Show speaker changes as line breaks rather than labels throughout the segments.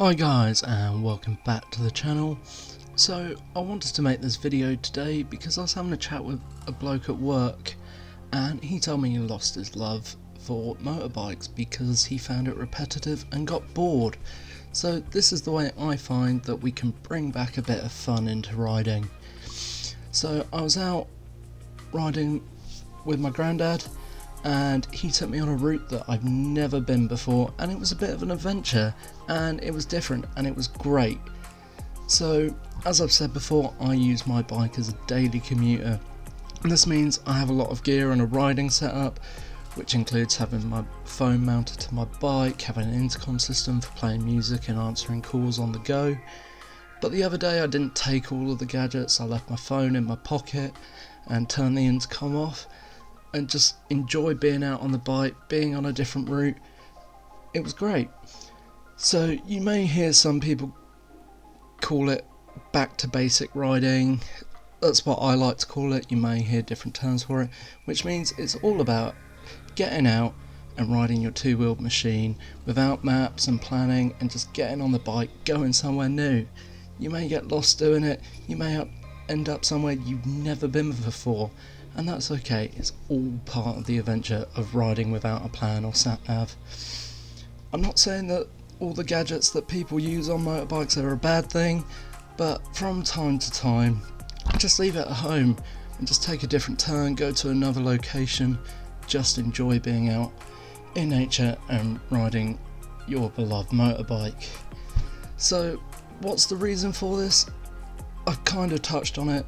Hi guys, and welcome back to the channel. So I wanted to make this video today because I was having a chat with a bloke at work and he told me he lost his love for motorbikes because he found it repetitive and got bored. So this is the way I find that we can bring back a bit of fun into riding. So I was out riding with my granddad and he took me on a route that I've never been before, and it was a bit of an adventure and it was different and it was great. So as I've said before, I use my bike as a daily commuter, and this means I have a lot of gear and a riding setup, which includes having my phone mounted to my bike, having an intercom system for playing music and answering calls on the go. But the other day I didn't take all of the gadgets. I left my phone in my pocket and turned the intercom off and just enjoy being out on the bike, being on a different route. It was great. So you may hear some people call it back to basic riding. That's what I like to call it. You may hear different terms for it, which means it's all about getting out and riding your two-wheeled machine without maps and planning, and just getting on the bike, going somewhere new. You may get lost doing it, you may end up somewhere you've never been before, and that's okay. It's all part of the adventure of riding without a plan or sat-nav. I'm not saying that all the gadgets that people use on motorbikes are a bad thing, but from time to time, just leave it at home and just take a different turn, go to another location, just enjoy being out in nature and riding your beloved motorbike. So what's the reason for this? I've kind of touched on it.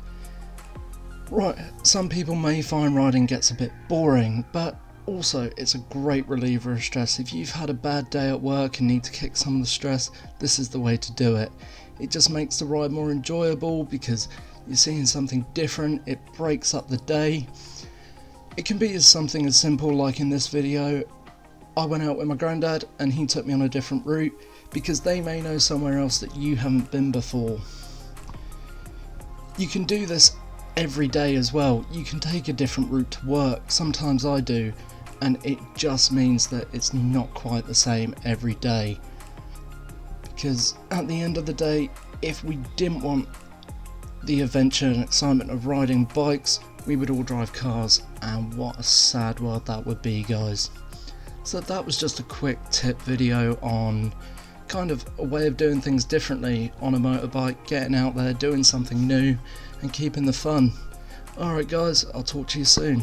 Right, some people may find riding gets a bit boring, but also it's a great reliever of stress. If you've had a bad day at work and need to kick some of the stress, this is the way to do it. It just makes the ride more enjoyable because you're seeing something different, it breaks up the day. It can be something as simple like in this video, I went out with my granddad and he took me on a different route because they may know somewhere else that you haven't been before. You can do this every day as well. You can take a different route to work. Sometimes I do, and it just means that it's not quite the same every day, because at the end of the day, if we didn't want the adventure and excitement of riding bikes, we would all drive cars, and what a sad world that would be, guys. So that was just a quick tip video on kind of a way of doing things differently on a motorbike, getting out there, doing something new and keeping the fun. Alright guys, I'll talk to you soon.